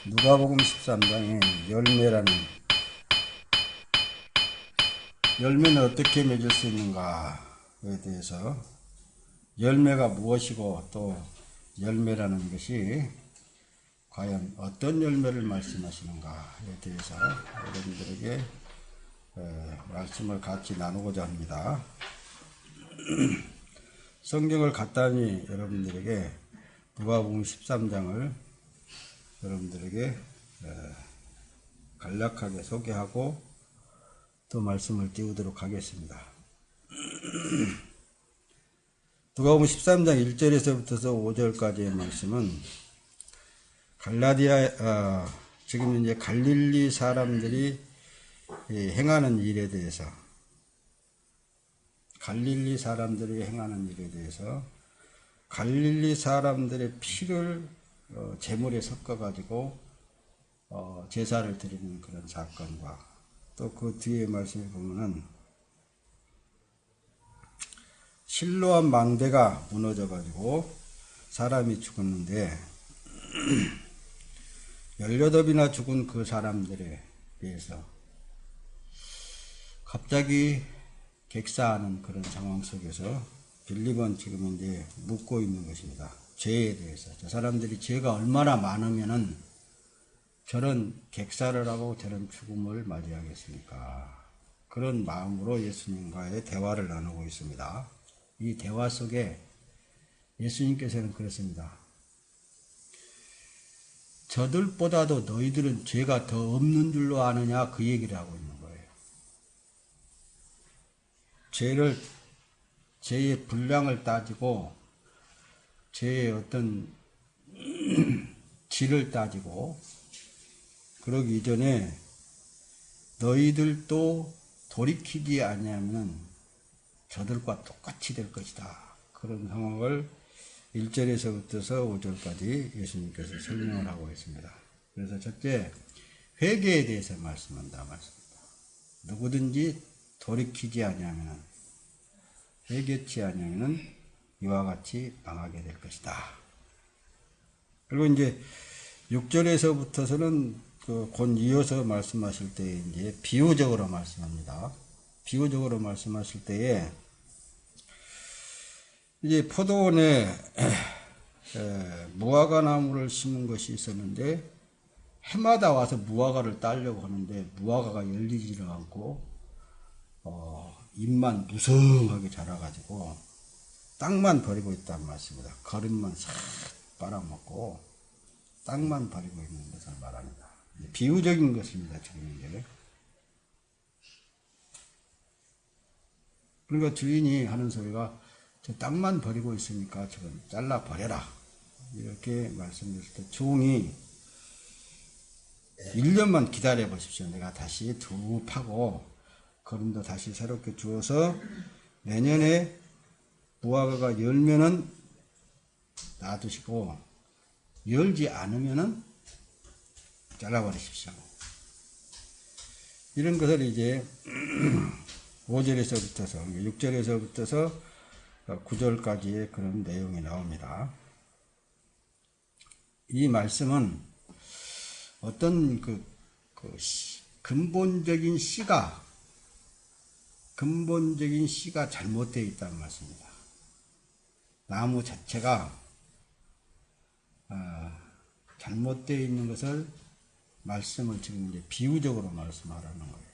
누가복음 13장에 열매는 어떻게 맺을 수 있는가에 대해서 열매가 무엇이고 또 열매라는 것이 과연 어떤 열매를 말씀하시는가에 대해서 여러분들에게 말씀을 같이 나누고자 합니다. 성경을 간단히 여러분들에게 누가복음 13장을 여러분들에게 간략하게 소개하고 또 말씀을 띄우도록 하겠습니다. 누가복음 13장 1절에서부터 5절까지의 말씀은 지금 이제 갈릴리 사람들이 행하는 일에 대해서 갈릴리 사람들의 피를 제물에 섞어 가지고 제사를 드리는 그런 사건과 또 그 뒤에 말씀을 보면은 실로암 망대가 무너져 가지고 사람이 죽었는데 18이나 죽은 그 사람들에 대해서 갑자기 객사하는 그런 상황 속에서 빌립은 지금 이제 묻고 있는 것입니다. 죄에 대해서. 저 사람들이 죄가 얼마나 많으면은 저런 객사를 하고 저런 죽음을 맞이하겠습니까? 그런 마음으로 예수님과의 대화를 나누고 있습니다. 이 대화 속에 예수님께서는 그렇습니다. 저들보다도 너희들은 죄가 더 없는 줄로 아느냐, 그 얘기를 하고 있는 거예요. 죄의 분량을 따지고 죄의 어떤 질을 따지고 그러기 이전에 너희들도 돌이키지 아니하면 저들과 똑같이 될 것이다. 그런 상황을 1절에서부터 5절까지 예수님께서 설명을 하고 있습니다. 그래서 첫째, 회개에 대해서 말씀한다. 누구든지 돌이키지 아니하면, 회개치 아니하면 이와 같이 망하게 될 것이다. 그리고 이제 6절에서부터는 곧 이어서 말씀하실 때에 이제 비유적으로 말씀합니다. 비유적으로 말씀하실 때에 이제 포도원에 무화과 나무를 심은 것이 있었는데 해마다 와서 무화과를 따려고 하는데 무화과가 열리지를 않고 잎만 무성하게 자라가지고 땅만 버리고 있다는 말씀입니다. 거름만 싹 빨아먹고 땅만 버리고 있는 것을 말합니다. 비유적인 것입니다. 지금 이제. 그러니까 주인이 하는 소리가 저 땅만 버리고 있으니까 저건 잘라 버려라. 이렇게 말씀드렸을 때 종이 1년만 기다려 보십시오. 내가 다시 두 파고 거름도 다시 새롭게 주어서 내년에 무화과가 열면은 놔두시고 열지 않으면은 잘라버리십시오. 이런 것을 이제 5절에서부터서 6절에서부터서 9절까지의 그런 내용이 나옵니다. 이 말씀은 어떤 근본적인 씨가 잘못되어 있다는 말씀입니다. 나무 자체가 잘못되어 있는 것을 말씀을 지금 이제 비유적으로 말씀하라는 거예요.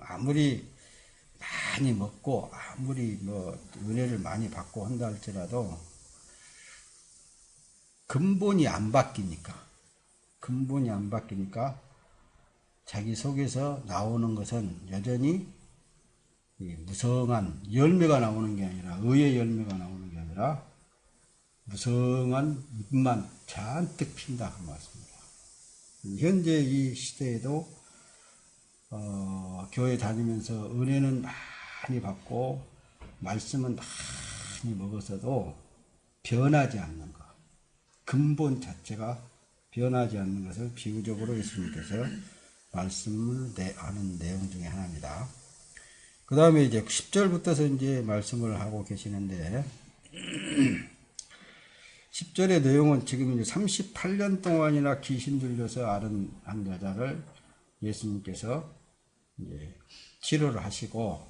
아무리 많이 먹고 아무리 은혜를 많이 받고 한다 할지라도 근본이 안 바뀌니까 자기 속에서 나오는 것은 여전히 무성한 열매가 나오는 게 아니라 의의 열매가 나오는 게 아니라 무성한 잎만 잔뜩 핀다 그 말씀입니다. 현재 이 시대에도 교회 다니면서 은혜는 많이 받고 말씀은 많이 먹었어도 변하지 않는 것, 근본 자체가 변하지 않는 것을 비유적으로 예수님께서 말씀을 하는 내용 중에 하나입니다. 그 다음에 이제 10절부터서 이제 말씀을 하고 계시는데 10절의 내용은 지금 이제 38년 동안이나 귀신 들려서 앓은 한 여자를 예수님께서 이제 치료를 하시고,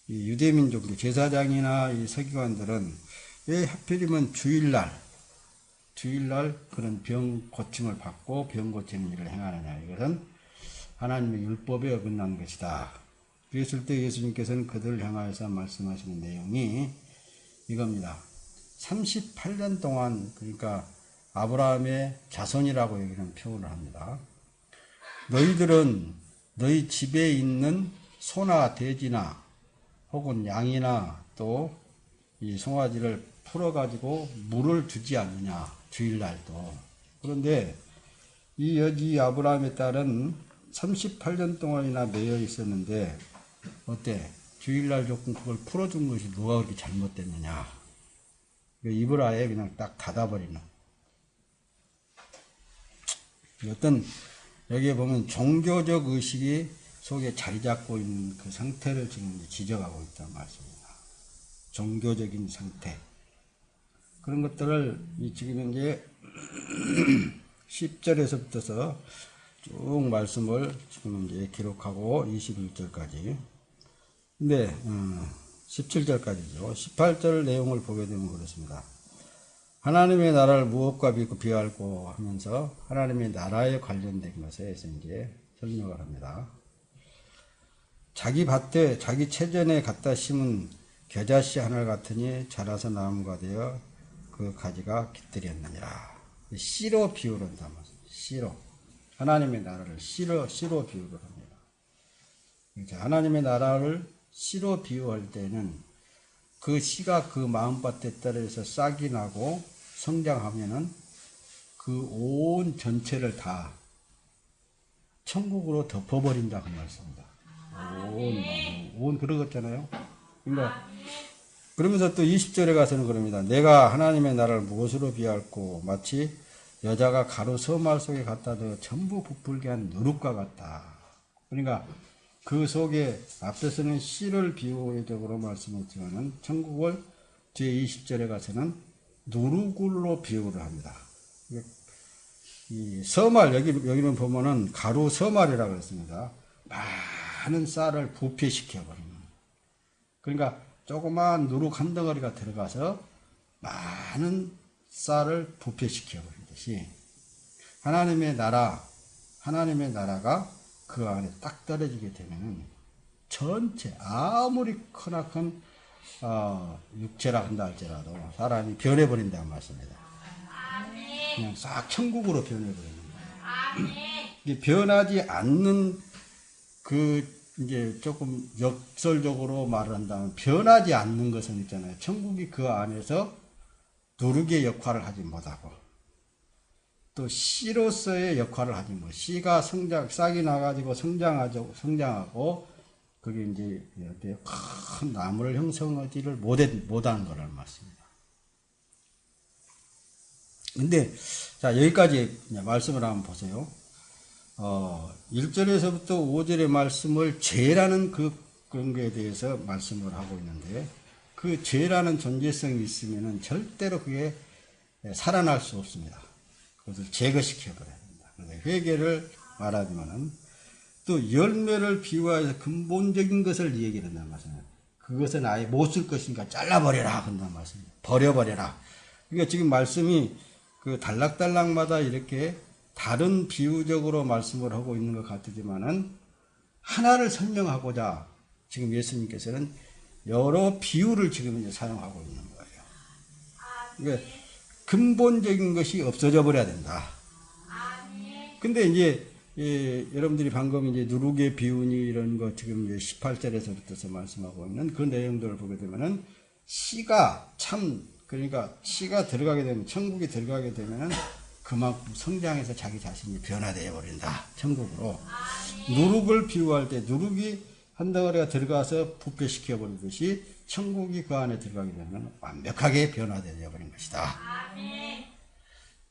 이 유대민족 제사장이나 이 서기관들은 왜 하필이면 주일날 그런 병 고침을 받고 병 고치는 일을 행하느냐. 이것은 하나님의 율법에 어긋난 것이다. 그랬을 때 예수님께서는 그들을 향하여서 말씀하시는 내용이 이겁니다. 38년 동안, 그러니까 아브라함의 자손이라고 여기는 표현을 합니다. 너희들은 너희 집에 있는 소나 돼지나 혹은 양이나 또 이 송아지를 풀어가지고 물을 주지 않느냐, 주일날도. 그런데 이 아브라함의 딸은 38년 동안이나 매여 있었는데, 어때? 주일날 조금 그걸 풀어준 것이 뭐가 그렇게 잘못됐느냐. 입을 아예 그냥 딱 닫아버리는. 어떤, 여기에 보면 종교적 의식이 속에 자리 잡고 있는 그 상태를 지금 지적하고 있다는 말씀입니다. 종교적인 상태. 그런 것들을 지금 이제 10절에서부터서 쭉 말씀을 지금 이제 기록하고 21절까지. 근데, 17절까지죠. 18절 내용을 보게 되면 그렇습니다. 하나님의 나라를 무엇과 비교할고 하면서 하나님의 나라에 관련된 것에 이제 설명을 합니다. 자기 밭에 자기 체전에 갖다 심은 겨자씨 하나 같으니 자라서 나무가 되어 그 가지가 깃들였느니라. 씨로 비유를 한다. 씨로. 하나님의 나라를 씨로 비유를 합니다. 하나님의 나라를 씨로 비유할 때는 그 씨가 그 마음밭에 떨어져서 싹이 나고 성장하면은 그 온 전체를 다 천국으로 덮어버린다 그 말씀입니다. 온 그러겠잖아요. 그러니까 그러면서 또 20절에 가서는 그럽니다. 내가 하나님의 나라를 무엇으로 비할꼬 마치 여자가 가루 서말 속에 갖다 둬 전부 부풀게 한 누룩과 같다. 그러니까 그 속에 앞에서는 씨를 비유적으로 말씀했지만은 천국을 제 20절에 가서는 누룩으로 비유를 합니다. 이 서말 여기는 보면은 가루 서말이라고 했습니다. 많은 쌀을 부패시켜 버리는. 그러니까 조그마한 누룩 한 덩어리가 들어가서 많은 쌀을 부패시켜 버리듯이 하나님의 나라가 그 안에 딱 떨어지게 되면은 전체 아무리 크나큰 육체라 한다 할지라도 사람이 변해버린다는 말씀입니다. 그냥 싹 천국으로 변해버리는 거예요. 이게 변하지 않는 이제 조금 역설적으로 말을 한다면 변하지 않는 것은 있잖아요. 천국이 그 안에서 누룩의 역할을 하지 못하고 또 씨로서의 역할을 하지 못. 씨가 싹이 나가지고 성장하고 그게 이제 큰 나무를 형성하지를 못하는 거라는 말씀입니다. 근데 자 여기까지 말씀을 한번 보세요. 1절에서부터 5절의 말씀을 죄라는 그런 거에 대해서 말씀을 하고 있는데 그 죄라는 존재성이 있으면은 절대로 그게 살아날 수 없습니다. 그것을 제거시켜 버려야 된다. 회개를 말하지만은 또 열매를 비유하여서 근본적인 것을 얘기한다는 말씀입니다. 그것은 아예 못 쓸 것이니까 잘라버려라 한다는 말씀입니다. 버려버려라. 그러니까 지금 말씀이 그 단락단락마다 이렇게 다른 비유적으로 말씀을 하고 있는 것 같지만은 하나를 설명하고자 지금 예수님께서는 여러 비유를 지금 이제 사용하고 있는 거예요. 그러니까 근본적인 것이 없어져 버려야 된다. 근데 이제 여러분들이 방금 이제 누룩의 비유니 이런 거 지금 이제 18절에서부터 말씀하고 있는 그 내용들을 보게 되면은 그러니까 씨가 들어가게 되면 천국에 들어가게 되면은 그만큼 성장해서 자기 자신이 변화되어 버린다. 천국으로. 누룩을 비유할 때 누룩이 한 덩어리가 들어가서 부패시켜 버리듯이 천국이 그 안에 들어가게 되면 완벽하게 변화되어 버린 것이다.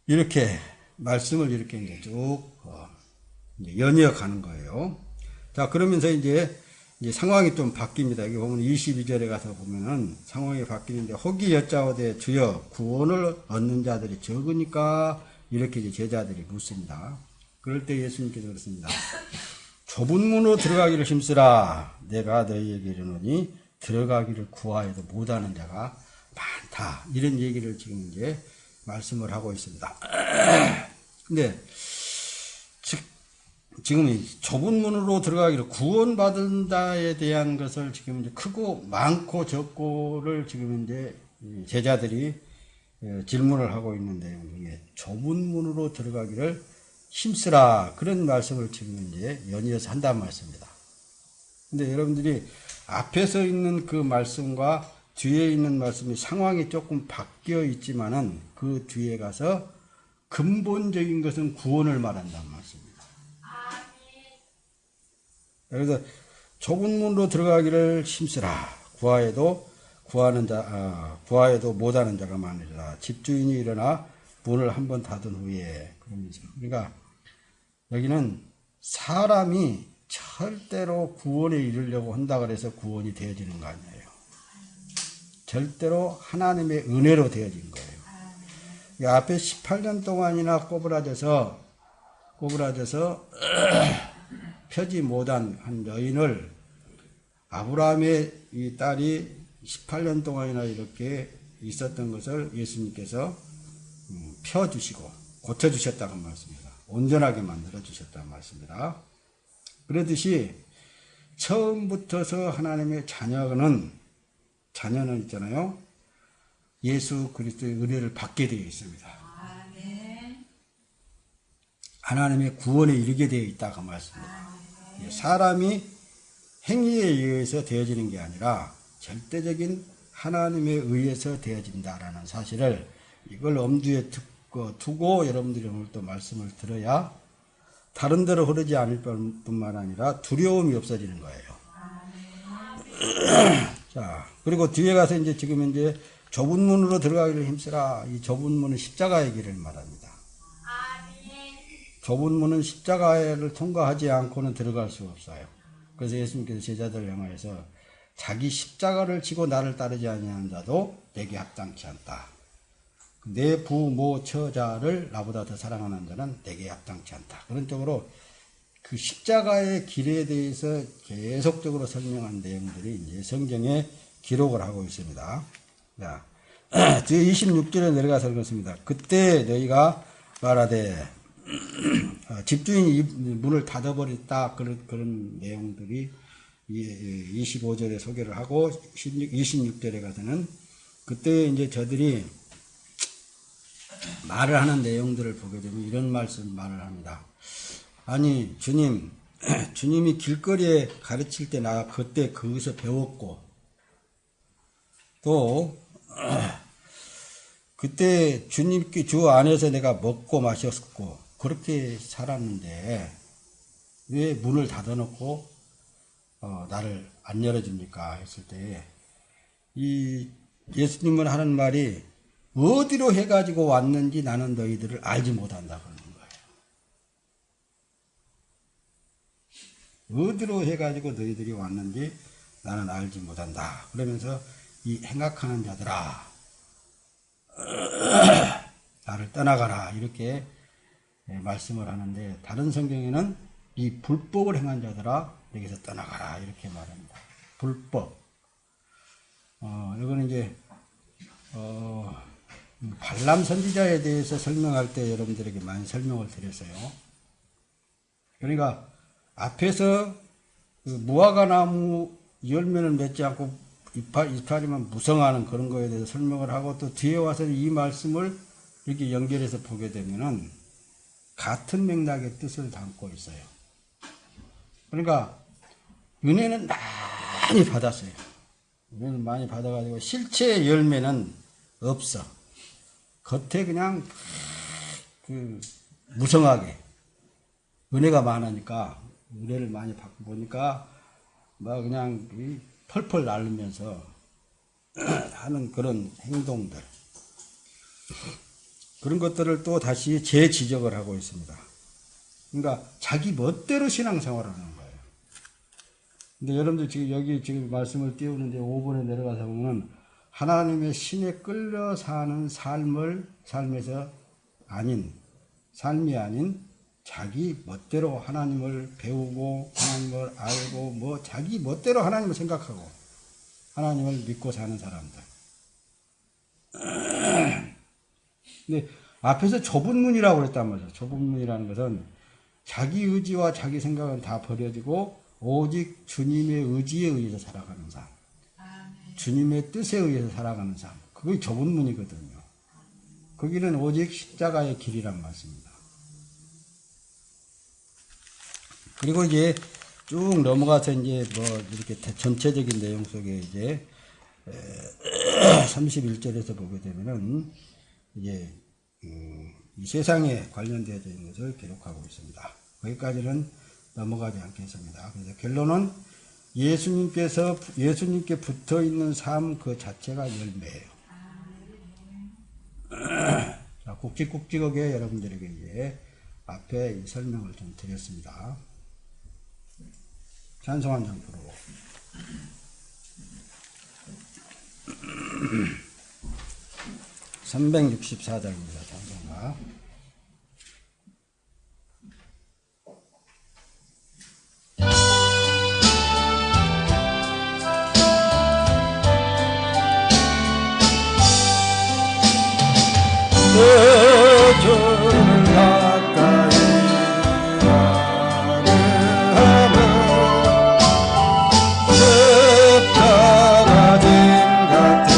이렇게 말씀을 이렇게 이제 쭉 이제 연이어 가는 거예요. 자, 그러면서 이제 이제 상황이 좀 바뀝니다. 여기 보면 22절에 가서 보면은 상황이 바뀌는데 혹이 여짜오되 주여 구원을 얻는 자들이 적으니까 이렇게 이제 제자들이 묻습니다. 그럴 때 예수님께서 그렇습니다. 좁은 문으로 들어가기를 힘쓰라. 내가 너희에게 이르노니 들어가기를 구하여도 못하는 자가 많다. 이런 얘기를 지금 이제 말씀을 하고 있습니다. 근데 지금 이 좁은 문으로 들어가기를 구원받은 자에 대한 것을 지금 이제 크고 많고 적고를 지금 이제 제자들이 질문을 하고 있는데 이게 좁은 문으로 들어가기를 힘쓰라 그런 말씀을 지금 이제 연이어서 한다는 말씀입니다. 근데 여러분들이 앞에서 있는 그 말씀과 뒤에 있는 말씀이 상황이 조금 바뀌어 있지만은 그 뒤에 가서 근본적인 것은 구원을 말한다는 말씀입니다. 그래서 좁은 문으로 들어가기를 힘쓰라. 구하여도 못하는 자가 많으리라. 집주인이 일어나 문을 한번 닫은 후에 그러면서 그러니까 여기는 사람이 절대로 구원에 이르려고 한다 그래서 구원이 되어지는 거 아니에요. 절대로 하나님의 은혜로 되어진 거예요. 앞에 18년 동안이나 꼬부라져서 펴지 못한 한 여인을 아브라함의 이 딸이 18년 동안이나 이렇게 있었던 것을 예수님께서 펴주시고 고쳐주셨다는 말씀입니다. 온전하게 만들어주셨다는 말씀입니다. 그러듯이 처음부터서 하나님의 자녀는 있잖아요. 예수 그리스도의 은혜를 받게 되어 있습니다. 하나님의 구원에 이르게 되어 있다고 말씀입니다. 사람이 행위에 의해서 되어지는 게 아니라 절대적인 하나님에 의해서 되어진다라는 사실을 이걸 엄두에 두고 여러분들이 오늘 또 말씀을 들어야 다른 데로 흐르지 않을 뿐만 아니라 두려움이 없어지는 거예요. 자, 그리고 뒤에 가서 이제 지금 이제 좁은 문으로 들어가기를 힘쓰라. 이 좁은 문은 십자가의 길을 말합니다. 좁은 문은 십자가를 통과하지 않고는 들어갈 수 없어요. 그래서 예수님께서 제자들을 향하여서 자기 십자가를 지고 나를 따르지 아니하는 자도 내게 합당치 않다. 내 부모 처자를 나보다 더 사랑하는 자는 내게 합당치 않다. 그런 쪽으로 그 십자가의 길에 대해서 계속적으로 설명한 내용들이 이제 성경에 기록을 하고 있습니다. 자, 26절에 내려가서 그렇습니다. 그때 너희가 말하되 집주인이 문을 닫아버렸다. 그런 내용들이 25절에 소개를 하고 26절에 가서는 그때 이제 저들이 말을 하는 내용들을 보게 되면 이런 말을 합니다. 아니 주님이 길거리에 가르칠 때 나 그때 거기서 배웠고 또 그때 주 안에서 내가 먹고 마셨고 그렇게 살았는데 왜 문을 닫아놓고 나를 안 열어줍니까? 했을 때 이 예수님은 하는 말이 어디로 해가지고 왔는지 나는 너희들을 알지 못한다 그러는 거예요. 어디로 해가지고 너희들이 왔는지 나는 알지 못한다. 그러면서 이 행악하는 자들아 나를 떠나가라 이렇게 말씀을 하는데 다른 성경에는 이 불법을 행한 자들아 여기서 떠나가라 이렇게 말합니다. 불법. 이거는 이제 발람 선지자에 대해서 설명할 때 여러분들에게 많이 설명을 드렸어요. 그러니까 앞에서 그 무화과 나무 열매를 맺지 않고 이파리만 무성하는 그런 거에 대해서 설명을 하고 또 뒤에 와서 이 말씀을 이렇게 연결해서 보게 되면은 같은 맥락의 뜻을 담고 있어요. 그러니까 은혜는 많이 받았어요. 은혜는 많이 받아가지고 실체의 열매는 없어. 겉에 그냥 무성하게 은혜가 많으니까 은혜를 많이 받고 보니까 막 그냥 펄펄 날리면서 하는 그런 행동들 그런 것들을 또 다시 재지적을 하고 있습니다. 그러니까 자기 멋대로 신앙생활을 하는 거예요. 근데 여러분들 지금 여기 지금 말씀을 띄우는데 5번에 내려가서 보면 하나님의 신에 끌려 사는 삶에서 삶이 아닌 자기 멋대로 하나님을 배우고 하나님을 알고 뭐 자기 멋대로 하나님을 생각하고 하나님을 믿고 사는 사람들. 근데 앞에서 좁은 문이라고 그랬단 말이죠. 좁은 문이라는 것은 자기 의지와 자기 생각은 다 버려지고 오직 주님의 의지에 의해서 살아가는 삶. 주님의 뜻에 의해서 살아가는 삶. 그게 좁은 문이거든요. 거기는 오직 십자가의 길이란 말씀입니다. 그리고 이제 쭉 넘어가서 이제 뭐 이렇게 전체적인 내용 속에 이제 31절에서 보게 되면은 이제 이 세상에 관련되어 있는 것을 기록하고 있습니다. 거기까지는 넘어가지 않겠습니다. 그래서 결론은 예수님께 붙어 있는 삶 그 자체가 열매예요. 자, 굵직굵직하게 여러분들에게 이제 앞에 이 설명을 좀 드렸습니다. 찬송 한 장 부르고. 364장입니다. 찬송가. 내 주를 가까이 하려 십자가 짐 같은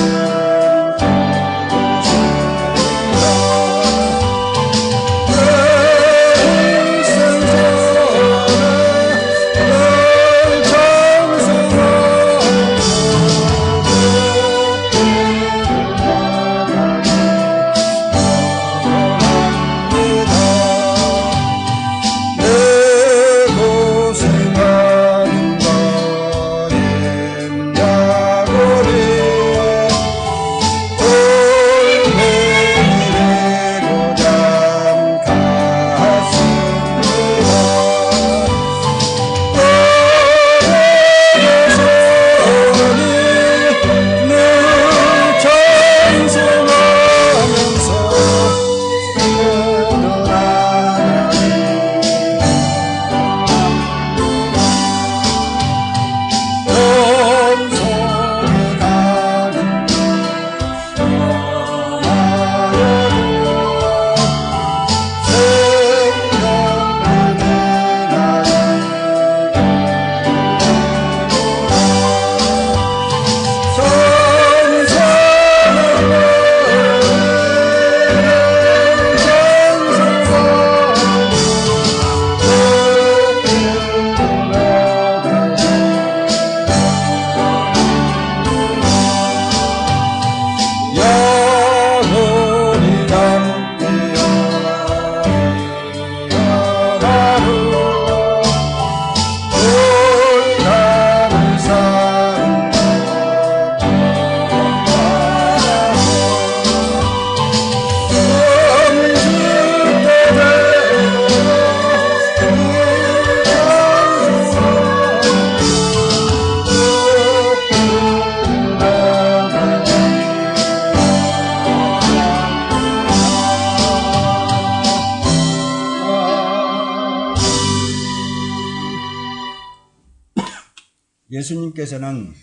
예수님께서는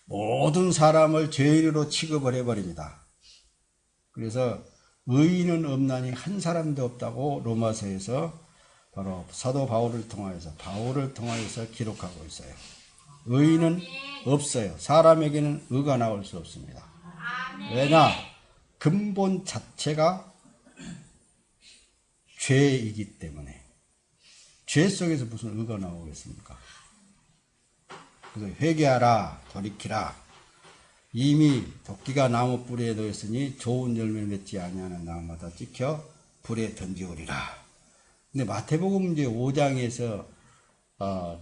모든 사람을 죄인으로 취급을 해버립니다. 그래서 의인은 없나니 한 사람도 없다고 로마서에서 바로 사도 바울을 통하여서 기록하고 있어요. 의인은 없어요. 사람에게는 의가 나올 수 없습니다. 왜냐? 근본 자체가 죄이기 때문에. 죄 속에서 무슨 의가 나오겠습니까? 그래서 회개하라, 돌이키라. 이미 도끼가 나무 뿌리에 놓였으니 좋은 열매 맺지 아니하는 나무마다 찍혀 불에 던지오리라. 근데 마태복음 이제 5장에서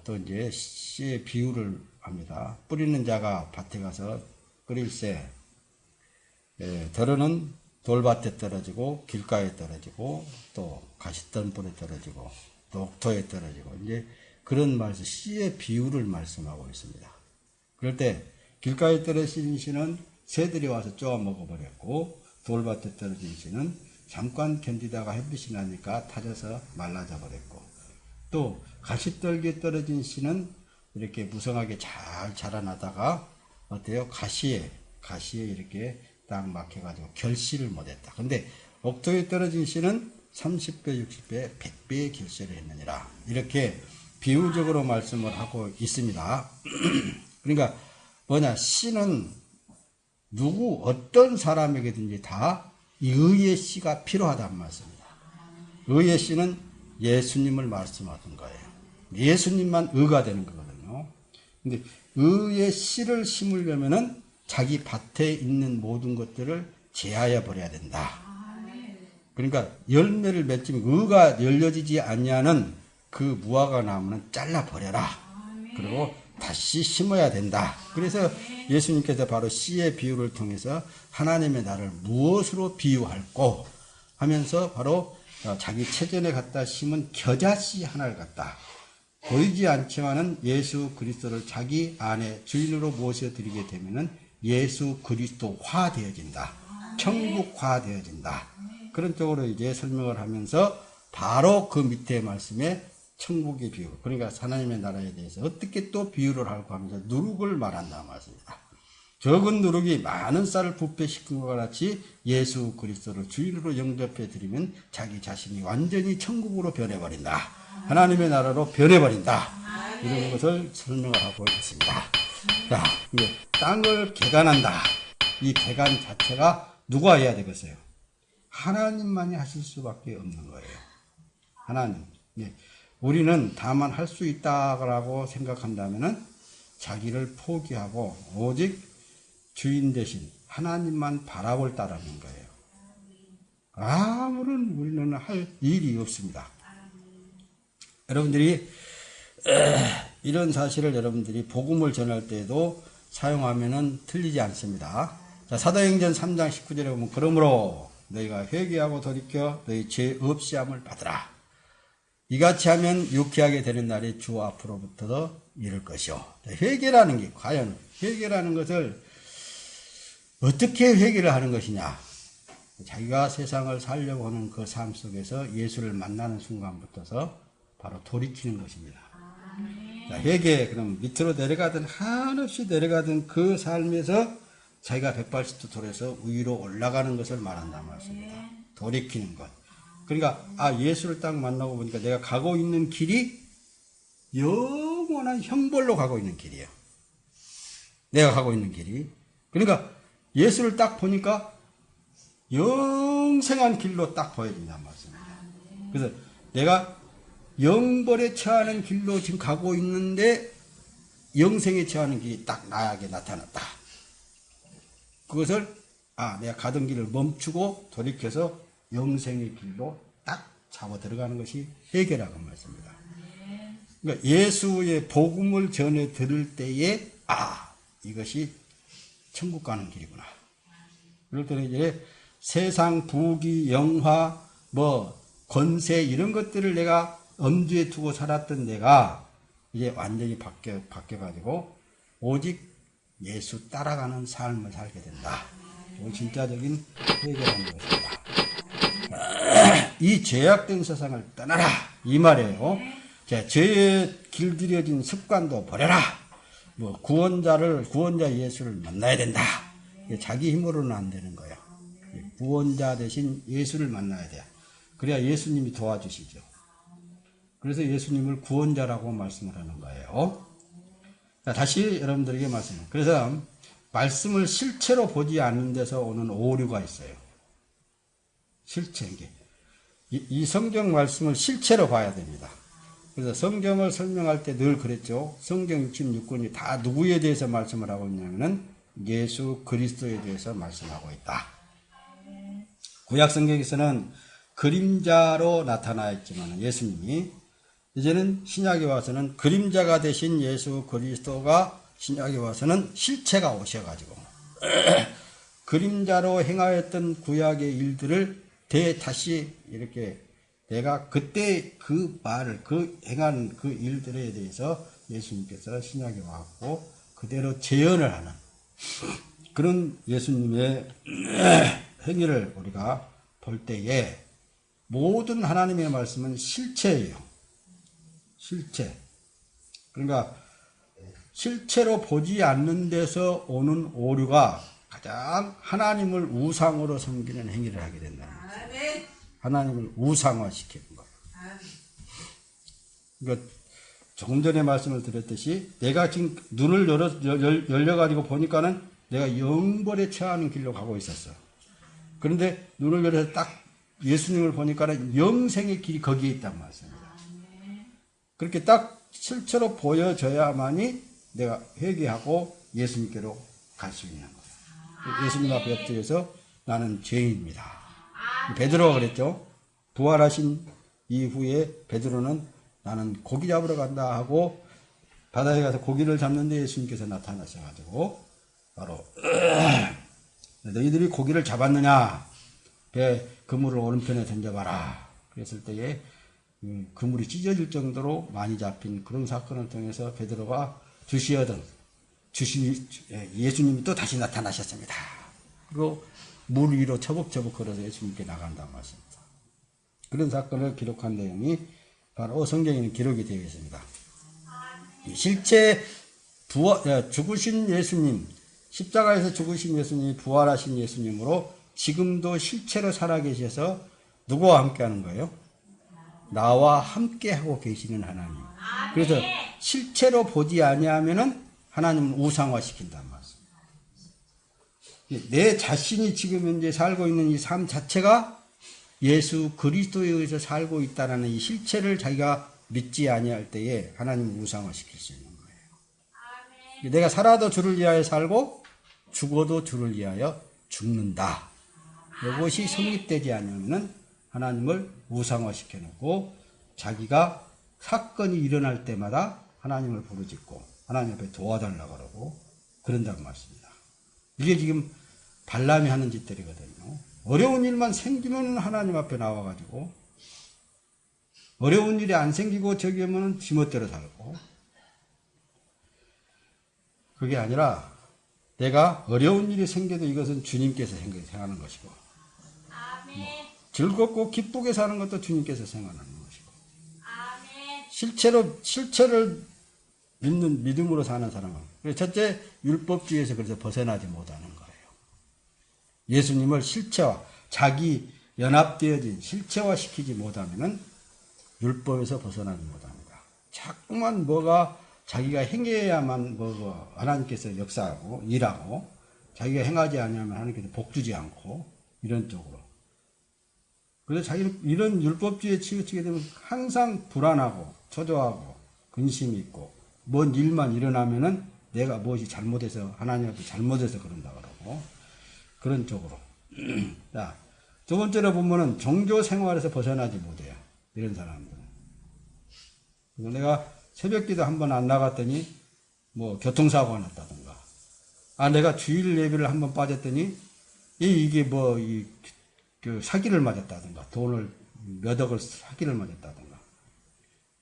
또 이제 씨의 비유를 합니다. 뿌리는 자가 밭에 가서 뿌릴새, 덜어는 돌밭에 떨어지고 길가에 떨어지고 또 가시덤불에 떨어지고 또 옥토에 떨어지고 이제 그런 말씀, 씨의 비유를 말씀하고 있습니다. 그럴 때 길가에 떨어진 씨는 새들이 와서 쪼아 먹어버렸고, 돌밭에 떨어진 씨는 잠깐 견디다가 햇빛이 나니까 타져서 말라져 버렸고, 또 가시떨기에 떨어진 씨는 이렇게 무성하게 잘 자라나다가 어때요? 가시에 이렇게 딱 막혀가지고 결실을 못했다. 근데 옥토에 떨어진 씨는 30배, 60배, 100배의 결실을 했느니라. 이렇게 비유적으로 말씀을 하고 있습니다. 그러니까 뭐냐, 씨는 누구 어떤 사람에게든지 다 의의 씨가 필요하다는 말씀입니다. 의의 씨는 예수님을 말씀하던 거예요. 예수님만 의가 되는 거거든요. 근데 의의 씨를 심으려면은 자기 밭에 있는 모든 것들을 제하여 버려야 된다. 그러니까 열매를 맺지면 의가 열려지지 않냐는 그 무화과 나무는 잘라 버려라. 그리고 다시 심어야 된다. 그래서 예수님께서 바로 씨의 비유를 통해서 하나님의 나를 무엇으로 비유할꼬 하면서 바로 자기 체전에 갖다 심은 겨자씨 하나를 갖다 보이지 않지만은 예수 그리스도를 자기 안에 주인으로 모셔드리게 되면은 예수 그리스도화 되어진다. 천국화 되어진다. 그런 쪽으로 이제 설명을 하면서 바로 그 밑에 말씀에 천국의 비유, 그러니까 하나님의 나라에 대해서 어떻게 또 비유를 하고 하면서 누룩을 말한다 말씀입니다. 적은 누룩이 많은 쌀을 부패시킨 것 같이 예수 그리스도를 주인으로 영접해 드리면 자기 자신이 완전히 천국으로 변해버린다. 하나님의 나라로 변해버린다. 이런 것을 설명을 하고 있습니다. 자, 이제 땅을 개간한다. 이 개간 자체가 누가 해야 되겠어요? 하나님만이 하실 수밖에 없는 거예요. 하나님. 예. 우리는 다만 할 수 있다고 생각한다면은 자기를 포기하고 오직 주인 대신 하나님만 바라볼 따라는 거예요. 아무런 우리는 할 일이 없습니다. 여러분들이 이런 사실을 여러분들이 복음을 전할 때에도 사용하면은 틀리지 않습니다. 자, 사도행전 3장 19절에 보면 그러므로 너희가 회개하고 돌이켜 너희 죄 없이함을 받으라. 이같이 하면 유쾌하게 되는 날이 주 앞으로부터 이를 것이요. 회개라는 게 과연 회개라는 것을 어떻게 회개를 하는 것이냐. 자기가 세상을 살려고 하는 그 삶 속에서 예수를 만나는 순간부터서 바로 돌이키는 것입니다. 자, 회개, 그럼 밑으로 내려가든 한없이 내려가든 그 삶에서 자기가 180도 돌아서 위로 올라가는 것을 말한다는 말씀입니다. 돌이키는 것. 그러니까 예수를 딱 만나고 보니까 내가 가고 있는 길이 영원한 형벌로 가고 있는 길이에요. 내가 가고 있는 길이. 그러니까 예수를 딱 보니까 영생한 길로 딱 보여진단 말씀입니다. 그래서 내가 영벌에 처하는 길로 지금 가고 있는데 영생에 처하는 길이 딱 나에게 나타났다. 그것을 내가 가던 길을 멈추고 돌이켜서 영생의 길로 딱 잡아 들어가는 것이 회개라고 말씀입니다. 그러니까 예수의 복음을 전해 들을 때에 이것이 천국 가는 길이구나. 그럴 때는 이제 세상 부귀 영화 권세 이런 것들을 내가 엄두에 두고 살았던 내가 이제 완전히 바뀌어가지고 오직 예수 따라가는 삶을 살게 된다. 이건 진짜적인 회개라는 것입니다. 이 죄악된 세상을 떠나라 이 말이에요. 자, 죄에 길들여진 습관도 버려라. 구원자 예수를 만나야 된다. 자기 힘으로는 안 되는 거예요. 구원자 대신 예수를 만나야 돼요. 그래야 예수님이 도와주시죠. 그래서 예수님을 구원자라고 말씀을 하는 거예요. 자, 다시 여러분들에게 말씀을. 그래서 말씀을 실체로 보지 않는 데서 오는 오류가 있어요. 실체. 이 성경 말씀을 실체로 봐야 됩니다. 그래서 성경을 설명할 때 늘 그랬죠. 성경 66권이 다 누구에 대해서 말씀을 하고 있냐면은 예수 그리스도에 대해서 말씀하고 있다. 구약 성경에서는 그림자로 나타나 있지만 예수님이 이제는 신약에 와서는 그림자가 되신 예수 그리스도가 신약에 와서는 실체가 오셔가지고 그림자로 행하였던 구약의 일들을 다시 이렇게 내가 그때 그 말을, 그 행한 그 일들에 대해서 예수님께서 신약에 와갖고 그대로 재현을 하는 그런 예수님의 행위를 우리가 볼 때에 모든 하나님의 말씀은 실체예요. 실체. 그러니까 실체로 보지 않는 데서 오는 오류가 가장 하나님을 우상으로 섬기는 행위를 하게 된다는 거죠. 하나님을 우상화시키는 거예요. 그러니까 조금 전에 말씀을 드렸듯이 내가 지금 눈을 열려가지고 보니까는 내가 영벌에 처하는 길로 가고 있었어. 그런데 눈을 열어서 딱 예수님을 보니까는 영생의 길이 거기에 있단 말씀입니다. 그렇게 딱 실체로 보여져야만이 내가 회개하고 예수님께로 갈 수 있는 거예요. 예수님 앞에 엎드려서 나는 죄인입니다. 베드로가 그랬죠. 부활하신 이후에 베드로는 나는 고기 잡으러 간다 하고 바다에 가서 고기를 잡는데 예수님께서 나타나셔가지고 바로 너희들이 고기를 잡았느냐? 배 그물을 오른편에 던져봐라. 그랬을 때에 그물이 찢어질 정도로 많이 잡힌 그런 사건을 통해서 베드로가 주시하던 예수님이 또 다시 나타나셨습니다. 그리고 물 위로 처벅처벅 걸어서 예수님께 나간다는 말씀입니다. 그런 사건을 기록한 내용이 바로 성경에는 기록이 되어 있습니다. 실제 죽으신 예수님, 십자가에서 죽으신 예수님이 부활하신 예수님으로 지금도 실체로 살아계셔서 누구와 함께 하는 거예요? 나와 함께 하고 계시는 하나님. 그래서 실체로 보지 아니하면은 하나님을 우상화시킨단 말씀입니다. 내 자신이 지금 현재 살고 있는 이 삶 자체가 예수 그리스도에 의해서 살고 있다는 이 실체를 자기가 믿지 아니할 때에 하나님을 우상화시킬 수 있는 거예요. 내가 살아도 주를 위하여 살고 죽어도 주를 위하여 죽는다. 이것이 성립되지 않으면 하나님을 우상화시켜 놓고 자기가 사건이 일어날 때마다 하나님을 부르짖고 하나님 앞에 도와달라고 그러고 그런다는 말씀입니다. 이게 지금 발람이 하는 짓들이거든요. 어려운 일만 생기면 하나님 앞에 나와가지고 어려운 일이 안 생기고 저기 하면 지멋대로 살고 그게 아니라 내가 어려운 일이 생겨도 이것은 주님께서 생하는 것이고 즐겁고 기쁘게 사는 것도 주님께서 생하는 것이고 실체를 믿는 믿음으로 사는 사람은 첫째 율법주의에서 그래서 벗어나지 못하는 거예요. 예수님을 실체와 자기 연합되어진 실체화시키지 못하면은 율법에서 벗어나지 못합니다. 자꾸만 뭐가 자기가 행해야만 뭐 하나님께서 역사하고 일하고 자기가 행하지 않으면 하나님께서 복주지 않고 이런 쪽으로. 그래서 자기는 이런 율법주의에 치우치게 되면 항상 불안하고 초조하고 근심이 있고 뭔 일만 일어나면은 내가 무엇이 잘못해서 하나님 앞에 잘못해서 그런다 그러고 그런 쪽으로. 자, 두 번째로 보면은 종교 생활에서 벗어나지 못해요. 이런 사람들은. 그래서 내가 새벽기도 한번 안 나갔더니 뭐 교통사고가 났다든가. 내가 주일 예배를 한번 빠졌더니 이게 뭐 그 사기를 맞았다든가 돈을 몇 억을 사기를 맞았다든가.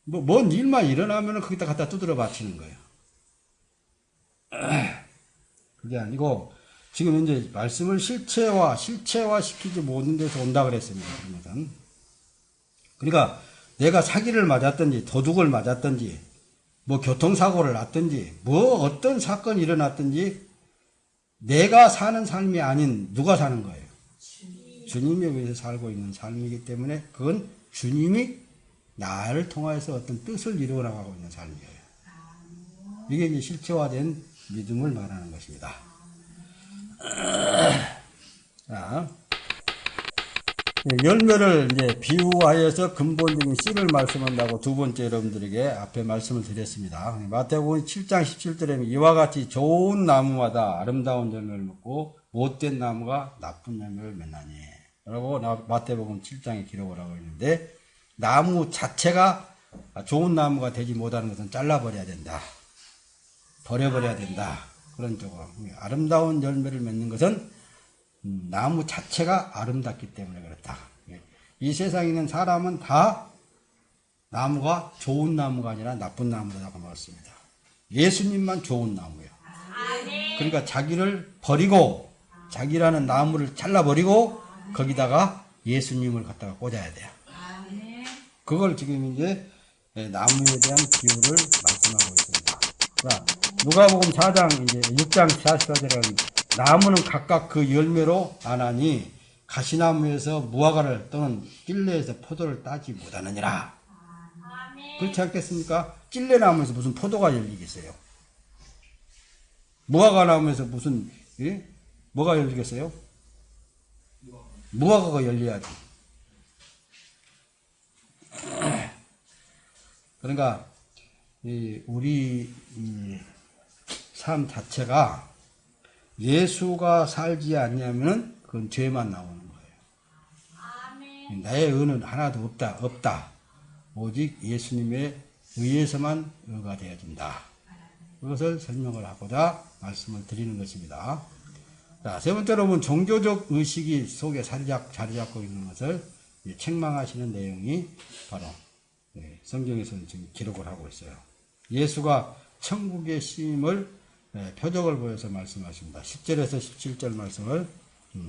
뭐 뭔 일만 일어나면은 거기다 갖다 두드려 맞히는 거예요. 그게 아니고 지금 이제 말씀을 실체화시키지 못하는 데서 온다 그랬습니다. 그러니까 내가 사기를 맞았든지 도둑을 맞았든지 뭐 교통사고를 났든지 뭐 어떤 사건이 일어났든지 내가 사는 삶이 아닌 누가 사는 거예요? 주님에 의해서 살고 있는 삶이기 때문에 그건 주님이 나를 통해서 어떤 뜻을 이루어 나가고 있는 삶이에요. 이게 이제 실체화된 믿음을 말하는 것입니다. 자, 열매를 이제 비유하여서 근본적인 씨를 말씀한다고 두 번째 여러분들에게 앞에 말씀을 드렸습니다. 마태복음 7장 17절에 이와 같이 좋은 나무마다 아름다운 열매를 맺고 못된 나무가 나쁜 열매를 맺나니 라고 마태복음 7장에 기록을 하고 있는데 나무 자체가 좋은 나무가 되지 못하는 것은 잘라버려야 된다. 버려버려야 된다. 그런 쪽으로. 아름다운 열매를 맺는 것은 나무 자체가 아름답기 때문에 그렇다. 이 세상에 있는 사람은 다 나무가 좋은 나무가 아니라 나쁜 나무라고 말했습니다. 예수님만 좋은 나무예요. 그러니까 자기를 버리고 자기라는 나무를 잘라버리고 거기다가 예수님을 갖다가 꽂아야 돼요. 그걸 지금 이제 나무에 대한 비유를 말씀하고 있습니다. 자, 누가복음 4장 이제 6장 44절은 나무는 각각 그 열매로 아나니 가시나무에서 무화과를 또는 찔레에서 포도를 따지 못하느니라. 그렇지 않겠습니까? 찔레나무에서 무슨 포도가 열리겠어요? 무화과 나무에서 무슨 뭐가 열리겠어요? 무화과가 열려야지. 그러니까 우리 삶 자체가 예수가 살지 않냐면 그건 죄만 나오는 거예요. 나의 의는 하나도 없다. 오직 예수님의 의에서만 의가 되어진다. 그것을 설명을 하고자 말씀을 드리는 것입니다. 자, 세 번째로 보면 종교적 의식이 속에 자리 잡고 있는 것을 책망하시는 내용이 바로 성경에서는 지금 기록을 하고 있어요. 예수가 천국의 시임을 표적을 보여서 말씀하십니다. 10절에서 17절 말씀을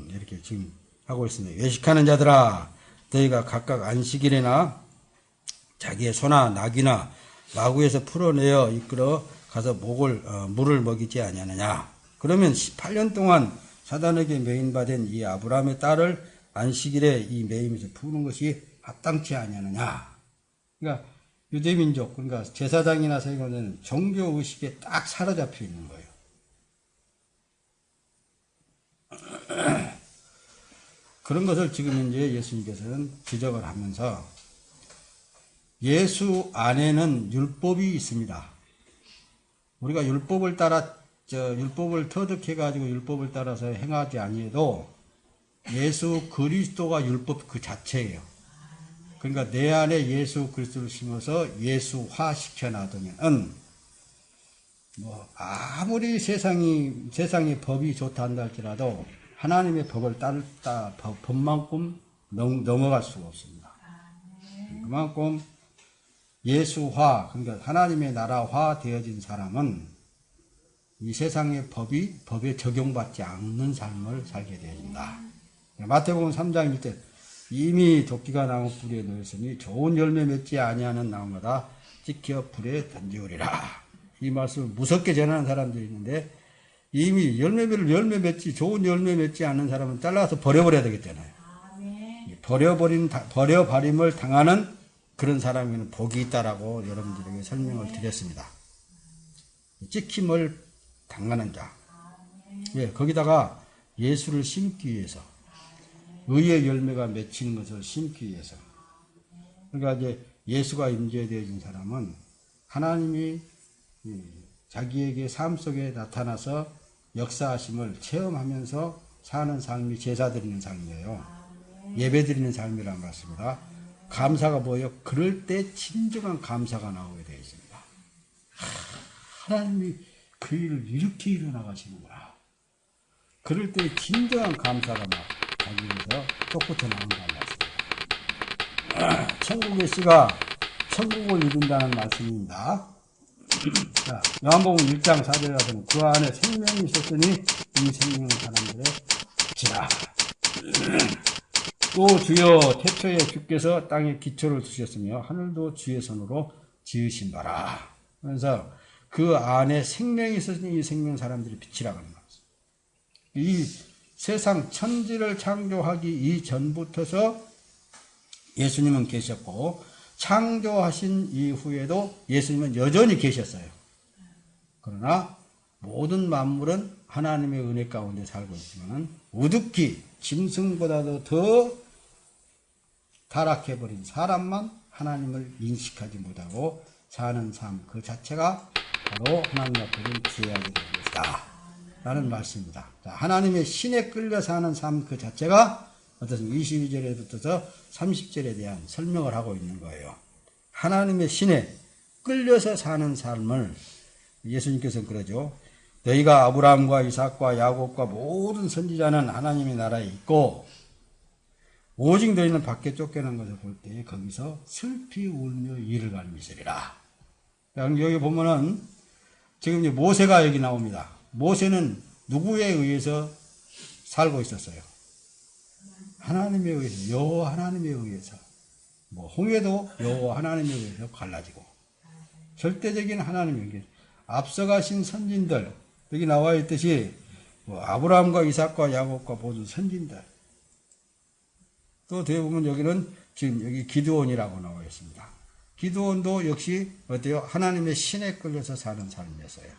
이렇게 지금 하고 있습니다. 외식하는 자들아, 너희가 각각 안식일에나 자기의 소나 낙이나 마구에서 풀어내어 이끌어 가서 물을 먹이지 아니하느냐. 그러면 18년 동안 사단에게 매인받은 이 아브라함의 딸을 안식일에 이 매임에서 푸는 것이 합당치 아니하느냐. 그러니까 유대민족, 그러니까 제사장이나 세관은 종교의식에 딱 사로잡혀 있는 거예요. 그런 것을 지금 이제 예수님께서는 지적을 하면서 예수 안에는 율법이 있습니다. 우리가 율법을 터득해가지고 율법을 따라서 행하지 아니해도 예수 그리스도가 율법 그 자체예요. 그러니까 내 안에 예수 그리스도를 심어서 예수화 시켜놔두면 아무리 세상의 법이 좋다 한다 할지라도 하나님의 법을 따르다 법만큼 넘어갈 수가 없습니다. 그만큼 예수화, 그러니까 하나님의 나라화 되어진 사람은 이 세상의 법에 적용받지 않는 삶을 살게 되어진다. 마태복음 3장 1절 이미 도끼가 나무 뿌리에 놓였으니 좋은 열매 맺지 아니하는 나무마다 찍혀 불에 던지우리라. 이 말씀을 무섭게 전하는 사람들이 있는데 이미 열매 맺지 좋은 열매 맺지 않는 사람은 잘라서 버려버려야 되겠잖아요. 버려버림을 당하는 그런 사람에게는 복이 있다라고 여러분들에게 설명을 드렸습니다. 찍힘을 당하는 자. 거기다가 예수를 심기 위해서 의의 열매가 맺히는 것을 심기 위해서. 그러니까 이제 예수가 임재되어진 사람은 하나님이 자기에게 삶 속에 나타나서 역사하심을 체험하면서 사는 삶이 제사 드리는 삶이에요. 예배 드리는 삶이란 말씀입니다. 감사가 뭐예요? 그럴 때 진정한 감사가 나오게 되어 있습니다. 하나님이 그 일을 이렇게 일어나가시는구나. 그럴 때 진정한 감사가 막 자기에서 쏟구쳐 나온다는 말씀입니다. 천국의 씨가 천국을 이룬다는 말씀입니다. 자, 요한복음 1장 4절에 가서는 그 안에 생명이 있었으니 이 생명은 사람들의 지라. 또 주여 태초에 주께서 땅에 기초를 두셨으며 하늘도 주의 손으로 지으신 바라. 그래서 그 안에 생명이 있었으니 이 생명 사람들의 빛이라고 하는 말씀. 이 세상 천지를 창조하기 이전부터서 예수님은 계셨고 창조하신 이후에도 예수님은 여전히 계셨어요. 그러나 모든 만물은 하나님의 은혜 가운데 살고 있지만 우습기 짐승보다도 더 타락해버린 사람만 하나님을 인식하지 못하고 사는 삶 그 자체가 바로 하나님 앞에는 죄악이 되는 것이다 라는 말씀입니다. 자, 하나님의 신에 끌려 사는 삶 그 자체가 어떻습니까? 22절에부터 30절에 대한 설명을 하고 있는 거예요. 하나님의 신에 끌려서 사는 삶을 예수님께서는 그러죠. 너희가 아브라함과 이삭과 야곱과 모든 선지자는 하나님의 나라에 있고 오직 너희는 밖에 쫓겨난 것을 볼 때 거기서 슬피 울며 이를 갈미시리라. 여기 보면은 지금 이제 모세가 여기 나옵니다. 모세는 누구에 의해서 살고 있었어요? 하나님에 의해서, 여호와 하나님에 의해서. 뭐 홍해도 여호와 하나님에 의해서 갈라지고, 절대적인 하나님에 의해서 앞서가신 선진들, 여기 나와 있듯이 뭐 아브라함과 이삭과 야곱과 모든 선진들. 또 뒤에 보면 여기는 지금 여기 기드온이라고 나와 있습니다. 기드온도 역시 어때요? 하나님의 신에 끌려서 사는 삶이었어요.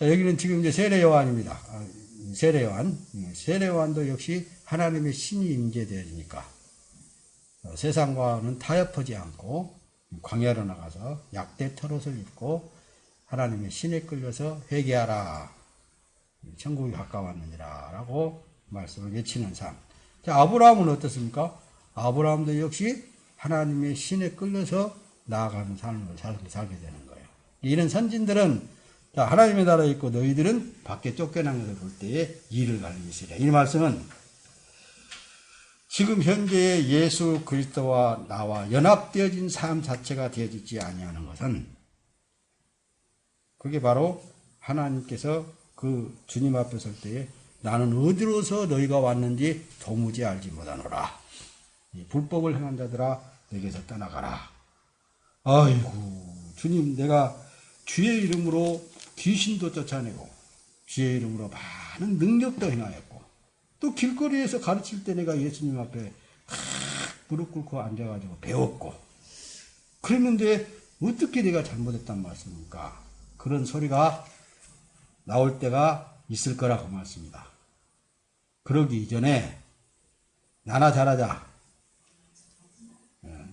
여기는 지금 이제 세례 요한입니다. 세례 요한. 세례 요한도 역시 하나님의 신이 임재되니까 세상과는 타협하지 않고 광야로 나가서 약대 털옷을 입고 하나님의 신에 끌려서 회개하라. 천국이 가까웠느니라 라고 말씀을 외치는 삶. 자, 아브라함은 어떻습니까? 아브라함도 역시 하나님의 신에 끌려서 나아가는 삶을 살게 되는 거예요. 이런 선진들은 자, 하나님의 나라에 있고 너희들은 밖에 쫓겨난 것을 볼 때에 이를 갈미시라. 이 말씀은 지금 현재의 예수 그리스도와 나와 연합되어진 삶 자체가 되어지지 아니하는 것은 그게 바로 하나님께서 그 주님 앞에 설 때에 나는 어디로서 너희가 왔는지 도무지 알지 못하노라. 이 불법을 행한 자들아 너에게서 떠나가라. 아이고 주님, 내가 주의 이름으로 귀신도 쫓아내고 주의 이름으로 많은 능력도 행하였고 또 길거리에서 가르칠 때 내가 예수님 앞에 무릎 꿇고 앉아가지고 배웠고 그랬는데 어떻게 내가 잘못했단 말씀입니까? 그런 소리가 나올 때가 있을 거라고 말씀입니다. 그러기 이전에 나나 잘하자.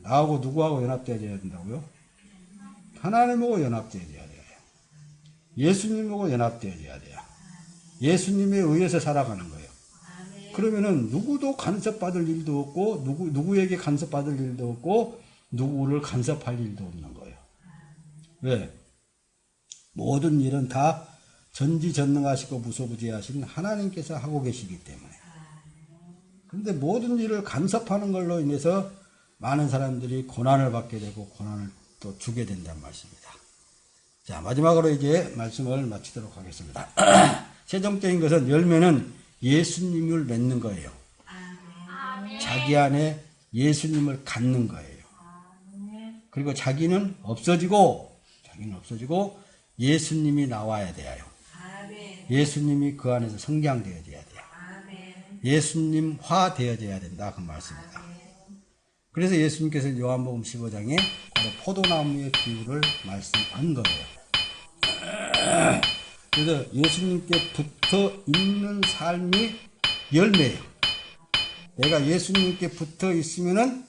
나하고 누구하고 연합되어야 된다고요? 하나님하고 연합되어야 돼요. 예수님하고 연합되어야 돼요. 예수님에 의해서 살아가는 거예요. 그러면은 누구도 간섭받을 일도 없고 누구에게 간섭받을 일도 없고 누구를 간섭할 일도 없는 거예요. 왜? 모든 일은 다 전지전능하시고 무소부지하신 하나님께서 하고 계시기 때문에. 그런데 모든 일을 간섭하는 걸로 인해서 많은 사람들이 고난을 받게 되고 고난을 또 주게 된다는 말씀입니다. 자, 마지막으로 이제 말씀을 마치도록 하겠습니다. 최종적인 것은 열매는 예수님을 맺는 거예요. 자기 안에 예수님을 갖는 거예요. 그리고 자기는 없어지고 예수님이 나와야 돼요. 예수님이 그 안에서 성장되어야 돼요. 예수님화 되어져야 된다 그 말씀입니다. 그래서 예수님께서 요한복음 15장에 바로 포도나무의 비유를 말씀한 거예요. 그래서 예수님께 붙어 있는 삶이 열매예요. 내가 예수님께 붙어 있으면은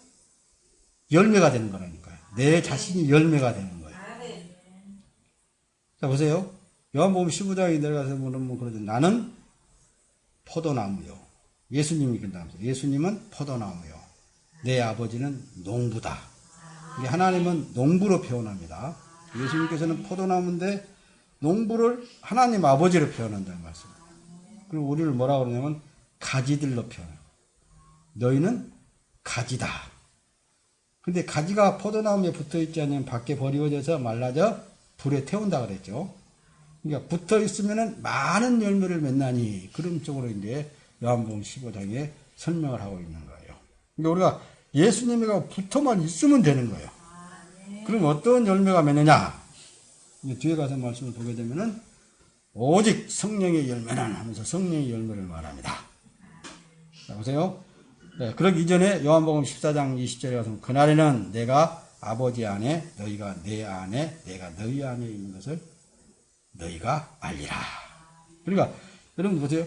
열매가 되는 거라니까요. 내 자신이 열매가 되는 거예요. 자, 보세요. 요한복음 15장에 내려가서 보면 그러죠. 나는 포도나무요. 예수님이 그런다면서. 예수님은 포도나무요. 내 아버지는 농부다. 하나님은 농부로 표현합니다. 예수님께서는 포도나무인데 농부를 하나님 아버지로 표현한다는 말씀입니다. 그리고 우리를 뭐라고 그러냐면 가지들로 표현해요. 너희는 가지다. 근데 가지가 포도나무에 붙어 있지 않으면 밖에 버리워져서 말라져 불에 태운다 그랬죠. 그러니까 붙어 있으면은 많은 열매를 맺나니 그런 쪽으로 이제 요한복음 15장에 설명을 하고 있는 거예요. 그러니까 우리가 예수님과 붙어만 있으면 되는 거예요. 그럼 어떤 열매가 맺느냐? 뒤에 가서 말씀을 보게 되면은 오직 성령의 열매는 하면서 성령의 열매를 말합니다. 자, 보세요. 네, 그러기 이전에 요한복음 14장 20절에 가서 그날에는 내가 아버지 안에 너희가 내 안에 내가 너희 안에 있는 것을 너희가 알리라. 그러니까 여러분 보세요.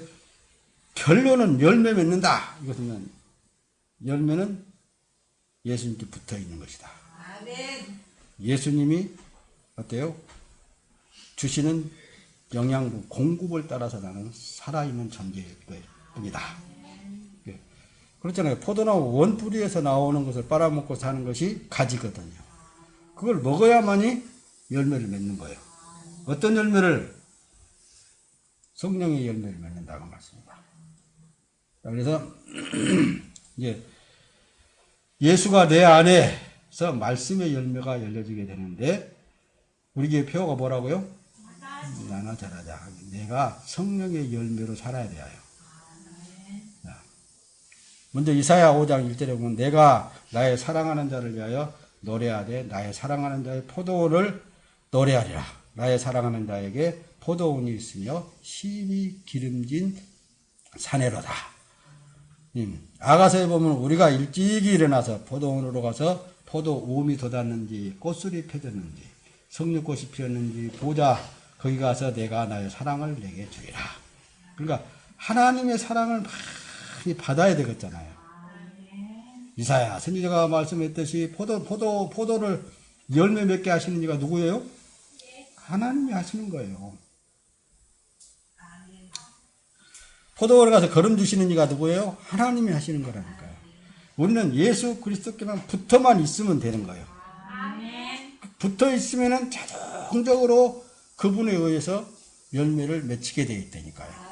결론은 열매 맺는다. 이것은 열매는 예수님께 붙어 있는 것이다. 예수님이 어때요? 주시는 영양분, 공급을 따라서 나는 살아있는 존재일 뿐이다. 그렇잖아요. 포도나무 원뿌리에서 나오는 것을 빨아먹고 사는 것이 가지거든요. 그걸 먹어야만이 열매를 맺는 거예요. 어떤 열매를? 성령의 열매를 맺는다고 말씀입니다. 그래서 이제 예수가 내 안에서 말씀의 열매가 열려지게 되는데 우리 교회 표어가 뭐라고요? 나나 잘하자. 내가 성령의 열매로 살아야 돼요. 먼저 이사야 5장 1절에 보면 내가 나의 사랑하는 자를 위하여 노래하되 나의 사랑하는 자의 포도를 노래하리라. 나의 사랑하는 자에게 포도원이 있으며 심히 기름진 사내로다. 아가서에 보면 우리가 일찍이 일어나서 포도원으로 가서 포도 우음이 돋았는지 꽃술이 펴졌는지 석류꽃이 피었는지 보자. 거기 가서 내가 나의 사랑을 내게 주리라. 그러니까 하나님의 사랑을 많이 받아야 되겠잖아요. 이사야 선지자가 말씀했듯이 포도를 열매 맺게 하시는 이가 누구예요? 하나님이 하시는 거예요. 포도원에 가서 걸음 주시는 이가 누구예요? 하나님이 하시는 거라니까요. 우리는 예수 그리스도께만 붙어만 있으면 되는 거예요. 붙어 있으면은 자동적으로 그분에 의해서 열매를 맺히게 되어 있다니까요.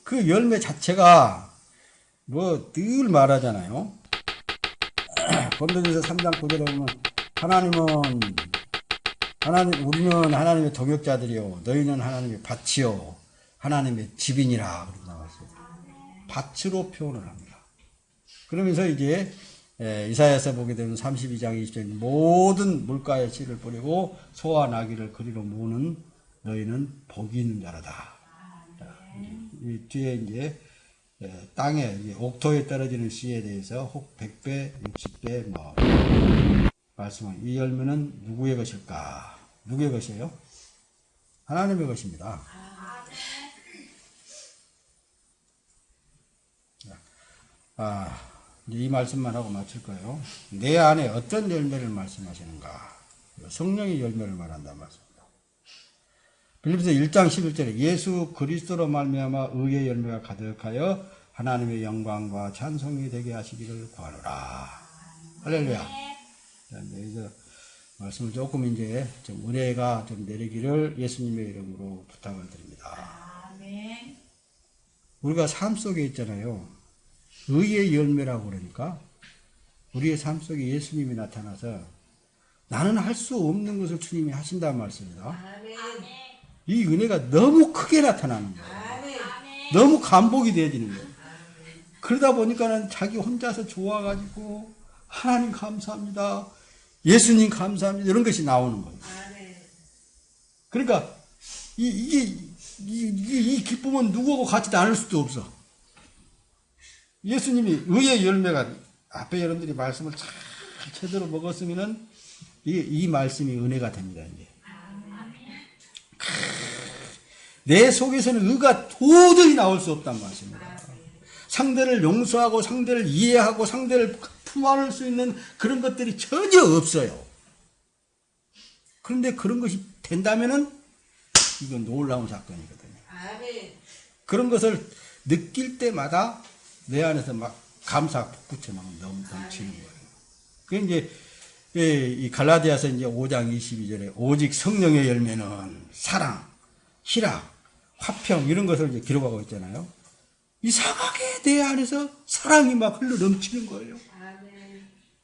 그 열매 자체가 뭐 늘 말하잖아요. 고린도전서 3장 9절에 보면 우리는 하나님의 동역자들이요 너희는 하나님의 밭이요 하나님의 집이니라 그렇게 나왔어요. 밭으로 표현을 합니다. 그러면서 이제 이사야서 보게 되면 32장 20절 모든 물가에 씨를 뿌리고 소와 나귀를 그리로 모으는 너희는 복이 있는 자라다. 이 뒤에 이제 땅에 옥토에 떨어지는 씨에 대해서 혹 100배, 60배 뭐 말씀한 이 열매는 누구의 것일까? 누구의 것이에요? 하나님의 것입니다. 이제 이 말씀만 하고 마칠 거예요. 내 안에 어떤 열매를 말씀하시는가? 성령의 열매를 말한단 말씀입니다. 빌립보서 1장 11절에 예수 그리스도로 말미암아 의의 열매가 가득하여 하나님의 영광과 찬송이 되게 하시기를 구하노라. 할렐루야. 이제 말씀을 조금 이제 좀 은혜가 좀 내리기를 예수님의 이름으로 부탁을 드립니다. 우리가 삶 속에 있잖아요. 의의 열매라고 그러니까 우리의 삶 속에 예수님이 나타나서 나는 할 수 없는 것을 주님이 하신다는 말씀입니다. 이 은혜가 너무 크게 나타나는 거예요. 너무 감복이 되어지는 거예요. 그러다 보니까는 자기 혼자서 좋아가지고 하나님 감사합니다. 예수님 감사합니다. 이런 것이 나오는 거예요. 그러니까 이 기쁨은 누구하고 같이 나눌 수도 없어. 예수님이 의의 열매가 앞에 여러분들이 말씀을 잘 제대로 먹었으면은 이 말씀이 은혜가 됩니다. 이제. 내 속에서는 의가 도저히 나올 수 없단 말씀입니다. 상대를 용서하고 상대를 이해하고 상대를 품안을 수 있는 그런 것들이 전혀 없어요. 그런데 그런 것이 된다면은 이건 놀라운 사건이거든요. 그런 것을 느낄 때마다 내 안에서 막 감사 북구쳐 막 넘치는 거예요. 그 이제 이 갈라디아서 이제 5장 22절에 오직 성령의 열매는 사랑, 희락, 화평 이런 것을 이제 기록하고 있잖아요. 이상하게 내 안에서 사랑이 막 흘러 넘치는 거예요.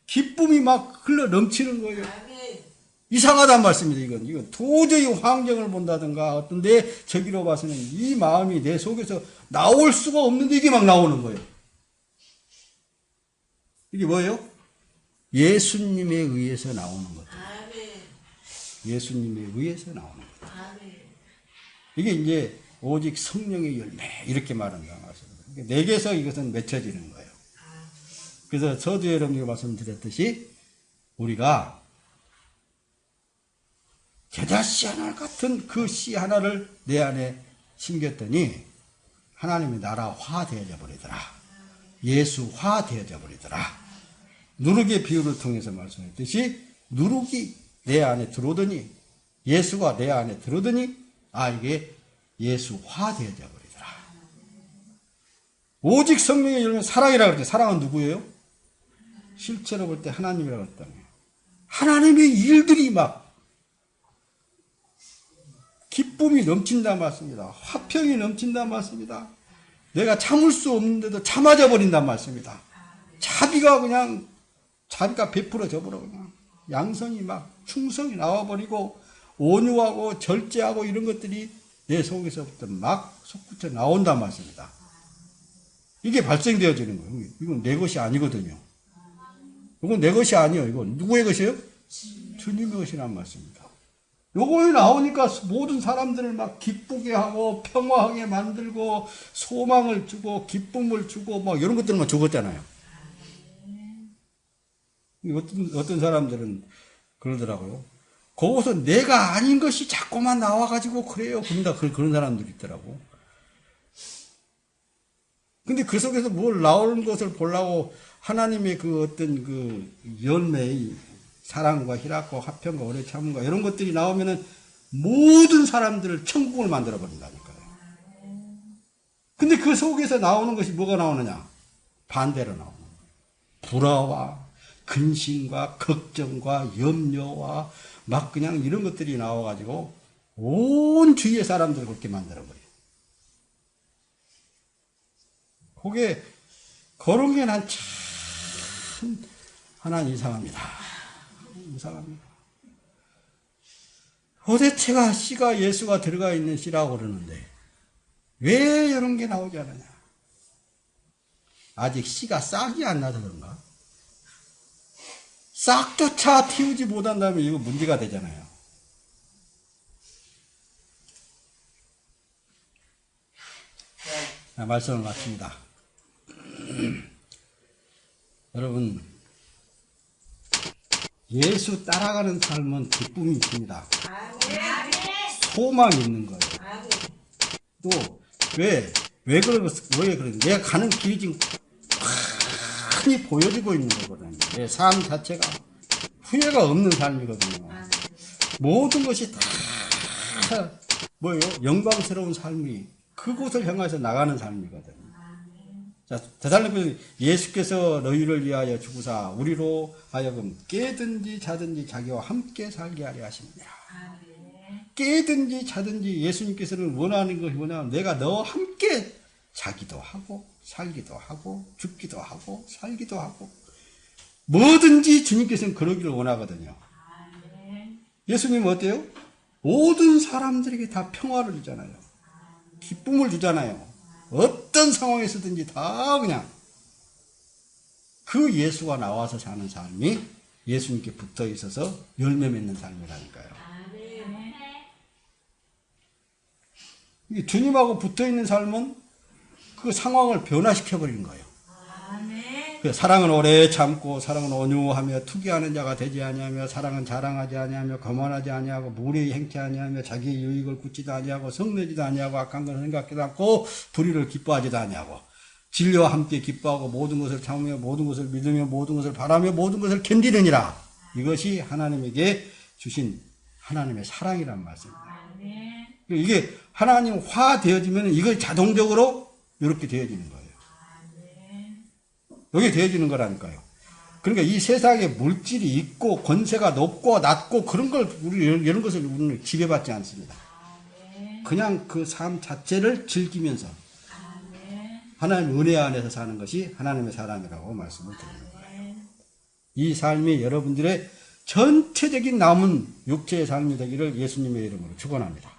기쁨이 막 흘러 넘치는 거예요. 이상하단 말씀입니다. 이건 도저히 환경을 본다든가 어떤데 저기로 봐서는 이 마음이 내 속에서 나올 수가 없는데 이게 막 나오는 거예요. 이게 뭐예요? 예수님에 의해서 나오는 거죠. 예수님에 의해서 나오는 거죠. 이게 이제 오직 성령의 열매 이렇게 말한다는 말씀입니다. 내게서 이것은 맺혀지는 거예요. 그래서 저도 여러분께 말씀드렸듯이 우리가 겨자씨 하나 같은 그 씨 하나를 내 안에 심겼더니 하나님의 나라화 되어져 버리더라. 예수화 되어져 버리더라. 누룩의 비유를 통해서 말씀했듯이 누룩이 내 안에 들어오더니 예수가 내 안에 들어오더니 이게 예수화 되어져 버리더라. 오직 성령의 열매 사랑이라고 그랬죠. 사랑은 누구예요? 실제로 볼 때 하나님이라고 했다며. 하나님의 일들이 막 기쁨이 넘친다 말씀입니다. 화평이 넘친다 말씀입니다. 내가 참을 수 없는데도 참아져 버린다 말씀입니다. 자비가 베풀어져 버려. 그냥 양성이 막 충성이 나와버리고 온유하고 절제하고 이런 것들이 내 속에서부터 막 솟구쳐 나온단 말씀이다. 이게 발생되어지는 거예요. 이건 내 것이 아니거든요. 이건 내 것이 아니에요. 이건 누구의 것이에요? 주님의 것이란 말씀입니다. 요거에 나오니까 모든 사람들을 막 기쁘게 하고 평화하게 만들고 소망을 주고 기쁨을 주고 막 이런 것들만 적었잖아요. 어떤 사람들은 그러더라고요. 거기서 내가 아닌 것이 자꾸만 나와가지고 그래요. 그런 사람들이 있더라고. 근데 그 속에서 뭘 나오는 것을 보려고 하나님의 그 어떤 그 열매의 사랑과 희락과 화평과 오래 참음과 이런 것들이 나오면은 모든 사람들을 천국을 만들어 버린다니까요. 근데 그 속에서 나오는 것이 뭐가 나오느냐? 반대로 나오는 거예요. 불화와 근심과 걱정과 염려와 막 그냥 이런 것들이 나와가지고 온 주위의 사람들을 그렇게 만들어 버려요. 그게 그런 게 난 참 하나님 이상합니다. 이상합니다. 도대체가 씨가 예수가 들어가 있는 씨라고 그러는데 왜 이런 게 나오지 않느냐? 아직 씨가 싹이 안 나서 그런가? 싹조차 틔우지 못한다면 이거 문제가 되잖아요. 말씀을 마칩니다. 여러분, 예수 따라가는 삶은 기쁨이 있습니다. 소망이 있는 거예요. 또 왜 그러는 내가 가는 길이 지금 많이 보여지고 있는 거거든요. 내 삶 자체가 후회가 없는 삶이거든요. 모든 것이 다 뭐예요? 영광스러운 삶이 그곳을 향해서 나가는 삶이거든요. 자, 데살로니가서 예수께서 너희를 위하여 죽으사 우리로 하여금 깨든지 자든지 자기와 함께 살게 하려 하십니다. 깨든지 자든지 예수님께서는 원하는 것이 뭐냐면 내가 너와 함께 자기도 하고 살기도 하고 죽기도 하고 살기도 하고 뭐든지 주님께서는 그러기를 원하거든요. 예수님은 어때요? 모든 사람들에게 다 평화를 주잖아요. 기쁨을 주잖아요. 어떤 상황에서든지 다 그냥 그 예수가 나와서 사는 삶이 예수님께 붙어 있어서 열매 맺는 삶이라니까요. 주님하고 붙어 있는 삶은 그 상황을 변화시켜버리는 거예요. 사랑은 오래 참고 사랑은 온유하며 투기하는 자가 되지 아니하며 사랑은 자랑하지 아니하며 거만하지 아니하고 무례히 행치 아니하며 자기의 유익을 굳지도 아니하고 성내지도 아니하고 악한 것을 생각지도 않고 불의를 기뻐하지도 아니하고 진리와 함께 기뻐하고 모든 것을 참으며 모든 것을 믿으며 모든 것을 바라며 모든 것을 견디느니라. 이것이 하나님에게 주신 하나님의 사랑이란 말씀입니다. 이게 하나님화 되어지면 이거 자동적으로 이렇게 되어지는 거예요. 이게 되어지는 거라니까요. 그러니까 이 세상에 물질이 있고 권세가 높고 낮고 그런 걸 이런 것을 우리는 지배받지 않습니다. 그냥 그 삶 자체를 즐기면서 하나님의 은혜 안에서 사는 것이 하나님의 사랑이라고 말씀을 드리는 거예요. 이 삶이 여러분들의 전체적인 남은 육체의 삶이 되기를 예수님의 이름으로 축원합니다.